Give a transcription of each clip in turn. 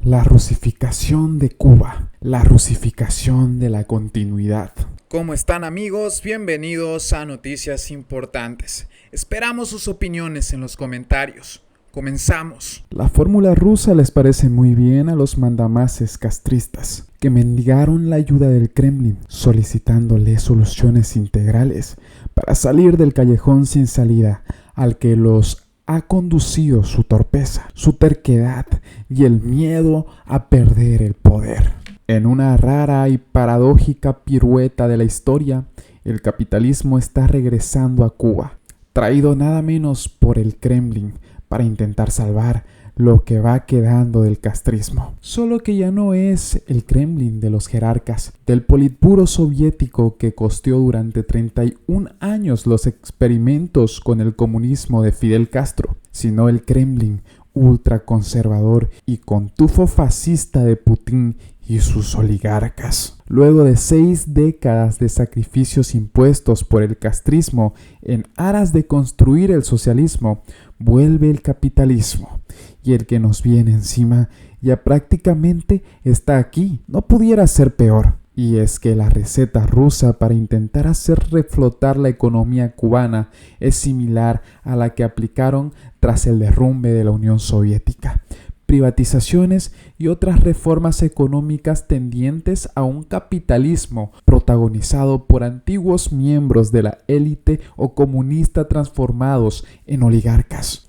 La rusificación de Cuba, la rusificación de la continuidad. ¿Cómo están, amigos? Bienvenidos a Noticias Importantes. Esperamos sus opiniones en los comentarios. Comenzamos. La fórmula rusa les parece muy bien a los mandamases castristas, que mendigaron la ayuda del Kremlin, solicitándole soluciones integrales para salir del callejón sin salida al que los ha conducido su torpeza, su terquedad y el miedo a perder el poder. En una rara y paradójica pirueta de la historia, el capitalismo está regresando a Cuba, traído nada menos por el Kremlin para intentar salvar lo que va quedando del castrismo. Solo que ya no es el Kremlin de los jerarcas, del Politburo soviético que costeó durante 31 años los experimentos con el comunismo de Fidel Castro, sino el Kremlin ultraconservador y con tufo fascista de Putin y sus oligarcas. Luego de 6 décadas de sacrificios impuestos por el castrismo en aras de construir el socialismo, vuelve el capitalismo, y el que nos viene encima ya prácticamente está aquí. No pudiera ser peor. Y es que la receta rusa para intentar hacer reflotar la economía cubana es similar a la que aplicaron tras el derrumbe de la Unión Soviética. Privatizaciones y otras reformas económicas tendientes a un capitalismo protagonizado por antiguos miembros de la élite o comunista transformados en oligarcas.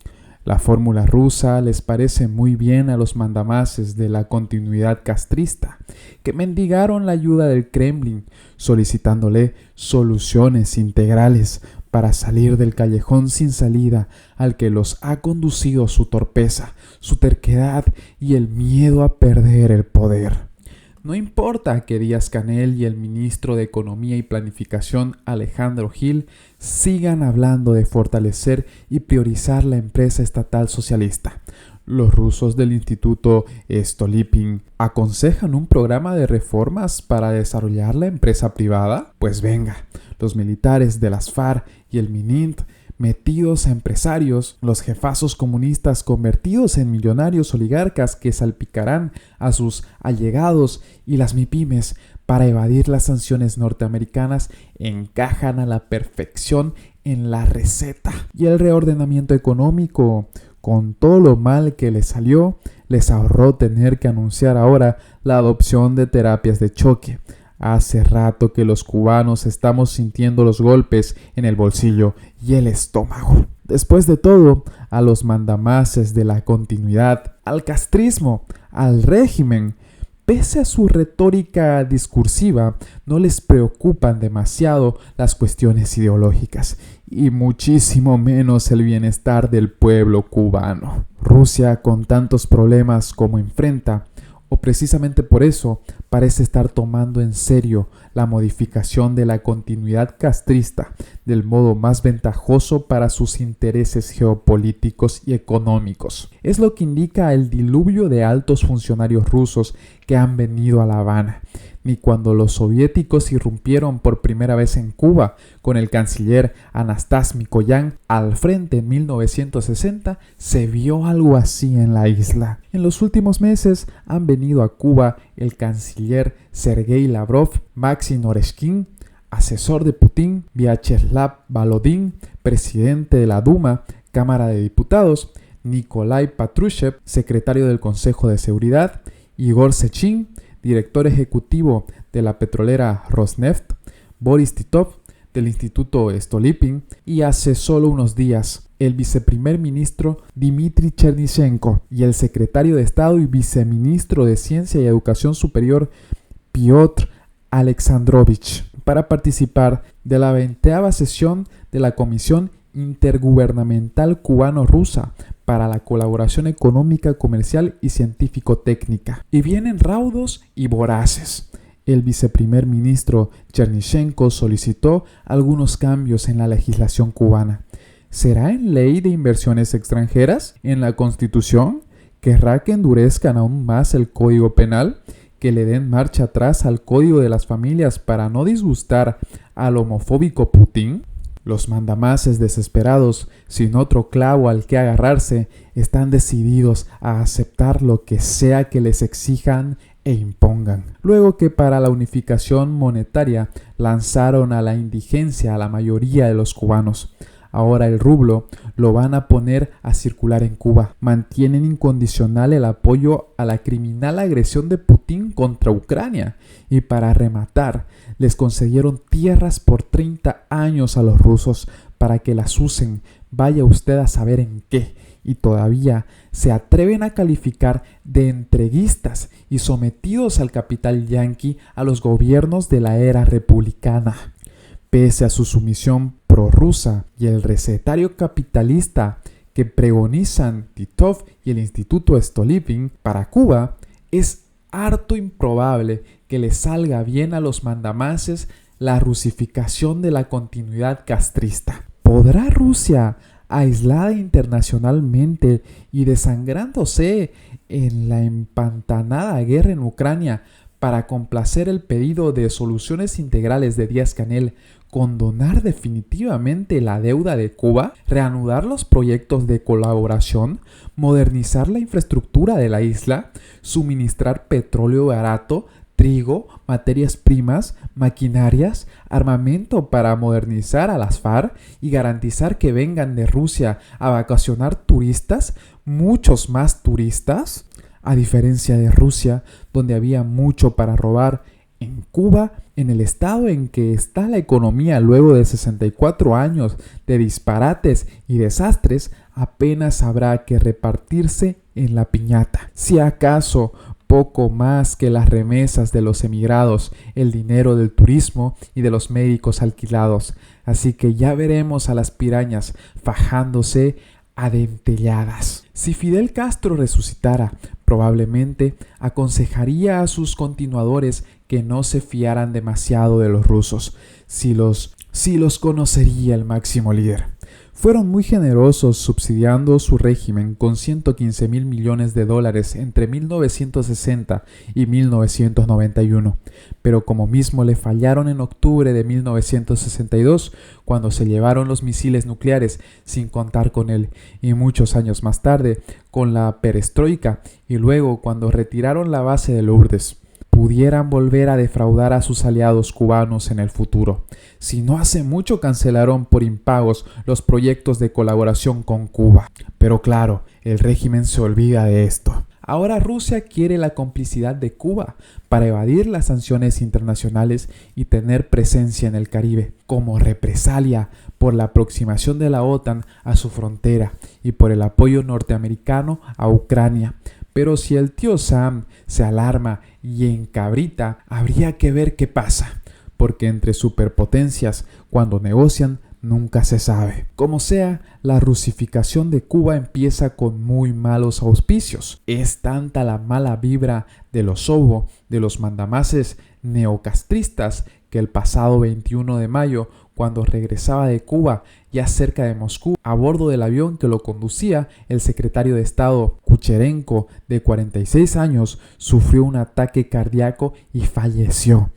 La fórmula rusa les parece muy bien a los mandamases de la continuidad castrista, que mendigaron la ayuda del Kremlin, solicitándole soluciones integrales para salir del callejón sin salida al que los ha conducido su torpeza, su terquedad y el miedo a perder el poder. No importa que Díaz-Canel y el ministro de Economía y Planificación Alejandro Gil sigan hablando de fortalecer y priorizar la empresa estatal socialista. Los rusos del Instituto Stolypin aconsejan un programa de reformas para desarrollar la empresa privada. Pues venga, los militares de las FARC y el MININT metidos a empresarios, los jefazos comunistas convertidos en millonarios oligarcas que salpicarán a sus allegados y las MIPYMES para evadir las sanciones norteamericanas encajan a la perfección en la receta. Y el reordenamiento económico, con todo lo mal que les salió, les ahorró tener que anunciar ahora la adopción de terapias de choque. Hace rato que los cubanos estamos sintiendo los golpes en el bolsillo y el estómago. Después de todo, a los mandamases de la continuidad, al castrismo, al régimen, pese a su retórica discursiva, no les preocupan demasiado las cuestiones ideológicas y muchísimo menos el bienestar del pueblo cubano. Rusia, con tantos problemas como enfrenta, o precisamente por eso, parece estar tomando en serio la modificación de la continuidad castrista del modo más ventajoso para sus intereses geopolíticos y económicos. Es lo que indica el diluvio de altos funcionarios rusos que han venido a La Habana. Ni cuando los soviéticos irrumpieron por primera vez en Cuba con el canciller Anastas Mikoyan al frente en 1960, se vio algo así en la isla. En los últimos meses han venido a Cuba el canciller Sergei Lavrov, Maxim Oreshkin, asesor de Putin, Vyacheslav Volodin, presidente de la Duma, Cámara de Diputados, Nikolai Patrushev, secretario del Consejo de Seguridad, Igor Sechin, director ejecutivo de la petrolera Rosneft, Boris Titov, del Instituto Stolypin, y hace solo unos días el viceprimer ministro Dmitry Chernyshchenko y el secretario de Estado y viceministro de Ciencia y Educación Superior Piotr Alexandrovich para participar de la 20ª sesión de la Comisión Intergubernamental Cubano-Rusa para la colaboración económica, comercial y científico-técnica. Y vienen raudos y voraces. El viceprimer ministro Chernyshchenko solicitó algunos cambios en la legislación cubana. ¿Será en ley de inversiones extranjeras? ¿En la Constitución? ¿Querrá que endurezcan aún más el Código Penal? ¿Que le den marcha atrás al Código de las Familias para no disgustar al homofóbico Putin? Los mandamases desesperados, sin otro clavo al que agarrarse, están decididos a aceptar lo que sea que les exijan e impongan. Luego que para la unificación monetaria lanzaron a la indigencia a la mayoría de los cubanos, ahora el rublo lo van a poner a circular en Cuba. Mantienen incondicional el apoyo a la criminal agresión de Putin contra Ucrania y para rematar les concedieron tierras por 30 años a los rusos para que las usen, vaya usted a saber en qué, y todavía se atreven a calificar de entreguistas y sometidos al capital yanqui a los gobiernos de la era republicana. Pese a su sumisión prorrusa y el recetario capitalista que pregonizan Titov y el Instituto Stolypin para Cuba, es harto improbable que le salga bien a los mandamases la rusificación de la continuidad castrista. ¿Podrá Rusia, aislada internacionalmente y desangrándose en la empantanada guerra en Ucrania, para complacer el pedido de soluciones integrales de Díaz-Canel, condonar definitivamente la deuda de Cuba, reanudar los proyectos de colaboración, modernizar la infraestructura de la isla, suministrar petróleo barato, trigo, materias primas, maquinarias, armamento para modernizar a las FARC y garantizar que vengan de Rusia a vacacionar turistas, muchos más turistas? A diferencia de Rusia, donde había mucho para robar, en Cuba, en el estado en que está la economía luego de 64 años de disparates y desastres, apenas habrá que repartirse en la piñata. Si acaso poco más que las remesas de los emigrados, el dinero del turismo y de los médicos alquilados. Así que ya veremos a las pirañas fajándose adentelladas. Si Fidel Castro resucitara, probablemente aconsejaría a sus continuadores que no se fiaran demasiado de los rusos, si los conocería el máximo líder. Fueron muy generosos subsidiando su régimen con $115 mil millones entre 1960 y 1991, pero como mismo le fallaron en octubre de 1962, cuando se llevaron los misiles nucleares sin contar con él, y muchos años más tarde con la perestroika, y luego cuando retiraron la base de Lourdes, pudieran volver a defraudar a sus aliados cubanos en el futuro. Si no hace mucho cancelaron por impagos los proyectos de colaboración con Cuba. Pero claro, el régimen se olvida de esto. Ahora Rusia quiere la complicidad de Cuba para evadir las sanciones internacionales y tener presencia en el Caribe, como represalia por la aproximación de la OTAN a su frontera y por el apoyo norteamericano a Ucrania. Pero si el tío Sam se alarma y encabrita, habría que ver qué pasa, porque entre superpotencias, cuando negocian, nunca se sabe. Como sea, la rusificación de Cuba empieza con muy malos auspicios. Es tanta la mala vibra de los Sobo, de los mandamases neocastristas, que el pasado 21 de mayo, cuando regresaba de Cuba, ya cerca de Moscú, a bordo del avión que lo conducía, el secretario de Estado Kucherenko, de 46 años, sufrió un ataque cardíaco y falleció.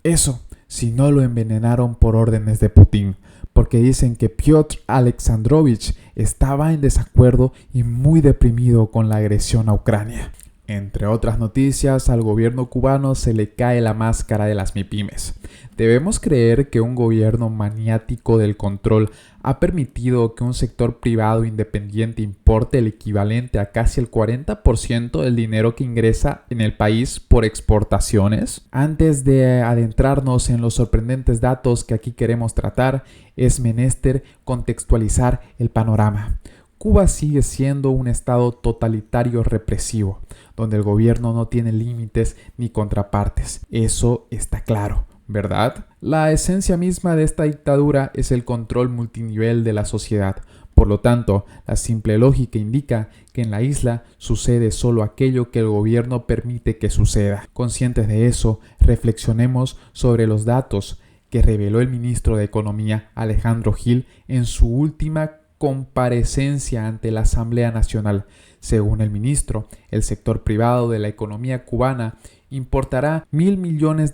Eso, si no lo envenenaron por órdenes de Putin, porque dicen que Piotr Alexandrovich estaba en desacuerdo y muy deprimido con la agresión a Ucrania. Entre otras noticias, al gobierno cubano se le cae la máscara de las MIPYMES. Debemos creer que un gobierno maniático del control ha permitido que un sector privado independiente importe el equivalente a casi el 40% del dinero que ingresa en el país por exportaciones. Antes de adentrarnos en los sorprendentes datos que aquí queremos tratar, es menester contextualizar el panorama. Cuba sigue siendo un estado totalitario represivo, donde el gobierno no tiene límites ni contrapartes. Eso está claro, ¿verdad? La esencia misma de esta dictadura es el control multinivel de la sociedad. Por lo tanto, la simple lógica indica que en la isla sucede solo aquello que el gobierno permite que suceda. Conscientes de eso, reflexionemos sobre los datos que reveló el ministro de Economía, Alejandro Gil, en su última comparecencia ante la Asamblea Nacional. Según el ministro, el sector privado de la economía cubana importará $1.000 millones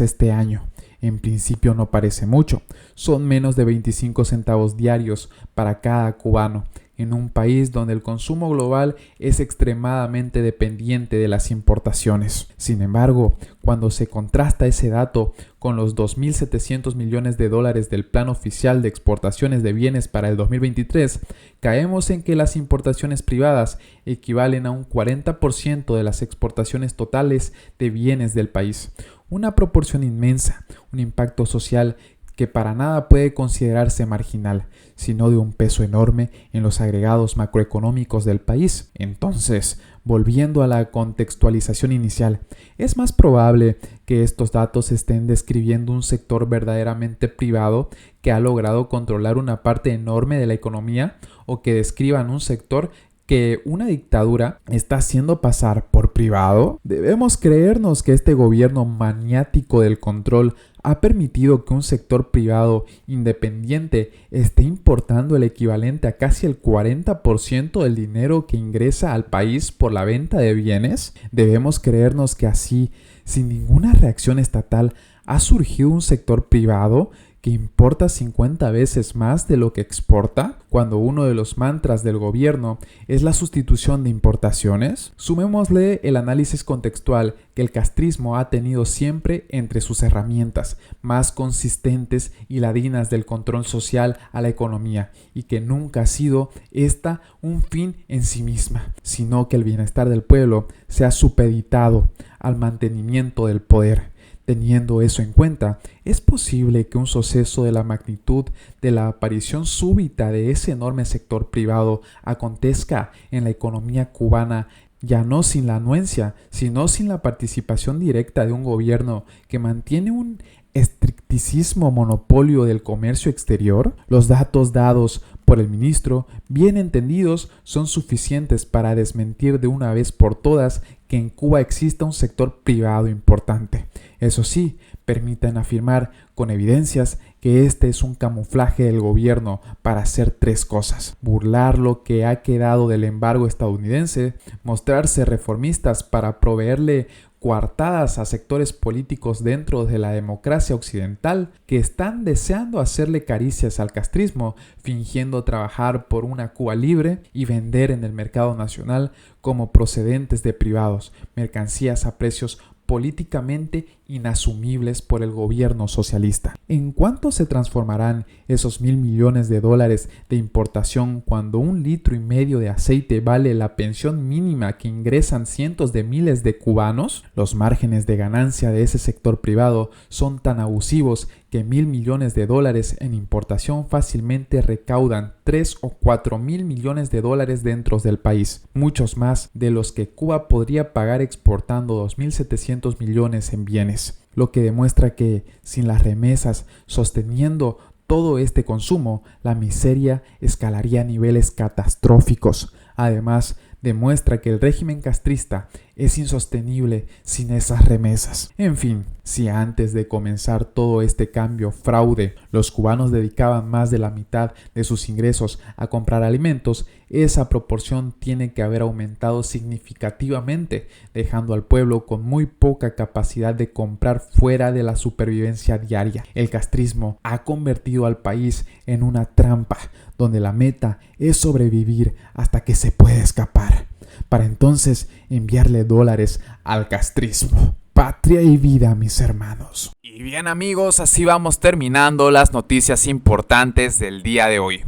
este año. En principio no parece mucho, son menos de 25 centavos diarios para cada cubano, en un país donde el consumo global es extremadamente dependiente de las importaciones. Sin embargo, cuando se contrasta ese dato con los 2.700 millones de dólares del Plan Oficial de Exportaciones de Bienes para el 2023, caemos en que las importaciones privadas equivalen a un 40% de las exportaciones totales de bienes del país. Una proporción inmensa, un impacto social que para nada puede considerarse marginal, sino de un peso enorme en los agregados macroeconómicos del país. Entonces, volviendo a la contextualización inicial, es más probable que estos datos estén describiendo un sector verdaderamente privado que ha logrado controlar una parte enorme de la economía, o que describan un sector que una dictadura está haciendo pasar por privado. Debemos creernos que este gobierno maniático del control ha permitido que un sector privado independiente esté importando el equivalente a casi el 40% del dinero que ingresa al país por la venta de bienes. Debemos creernos que así, sin ninguna reacción estatal, ha surgido un sector privado que importa 50 veces más de lo que exporta, cuando uno de los mantras del gobierno es la sustitución de importaciones. Sumémosle el análisis contextual que el castrismo ha tenido siempre entre sus herramientas más consistentes y ladinas del control social a la economía, y que nunca ha sido esta un fin en sí misma, sino que el bienestar del pueblo se ha supeditado al mantenimiento del poder. Teniendo eso en cuenta, es posible que un suceso de la magnitud de la aparición súbita de ese enorme sector privado acontezca en la economía cubana, ya no sin la anuencia, sino sin la participación directa de un gobierno que mantiene un estrictísimo monopolio del comercio exterior. Los datos dados por el ministro, bien entendidos, son suficientes para desmentir de una vez por todas que en Cuba exista un sector privado importante. Eso sí, permiten afirmar con evidencias que este es un camuflaje del gobierno para hacer tres cosas: burlar lo que ha quedado del embargo estadounidense, mostrarse reformistas para proveerle coartadas a sectores políticos dentro de la democracia occidental que están deseando hacerle caricias al castrismo, fingiendo trabajar por una Cuba libre, y vender en el mercado nacional como procedentes de privados, mercancías a precios políticamente inasumibles por el gobierno socialista. ¿En cuánto se transformarán esos 1.000 millones de dólares de importación cuando 1,5 litros de aceite vale la pensión mínima que ingresan cientos de miles de cubanos? Los márgenes de ganancia de ese sector privado son tan abusivos que 1.000 millones de dólares en importación fácilmente recaudan 3 o 4.000 millones de dólares dentro del país, muchos más de los que Cuba podría pagar exportando 2.700 millones en bienes, lo que demuestra que sin las remesas sosteniendo todo este consumo, la miseria escalaría a niveles catastróficos. Además, demuestra que el régimen castrista es insostenible sin esas remesas. En fin, si antes de comenzar todo este cambio fraude, los cubanos dedicaban más de la mitad de sus ingresos a comprar alimentos, esa proporción tiene que haber aumentado significativamente, dejando al pueblo con muy poca capacidad de comprar fuera de la supervivencia diaria. El castrismo ha convertido al país en una trampa, donde la meta es sobrevivir hasta que se pueda escapar, para entonces enviarle dólares al castrismo. Patria y vida, mis hermanos. Y bien, amigos, así vamos terminando las noticias importantes del día de hoy.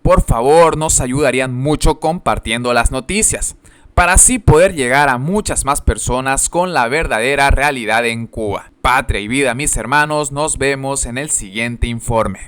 Por favor, nos ayudarían mucho compartiendo las noticias, para así poder llegar a muchas más personas con la verdadera realidad en Cuba. Patria y vida, mis hermanos, nos vemos en el siguiente informe.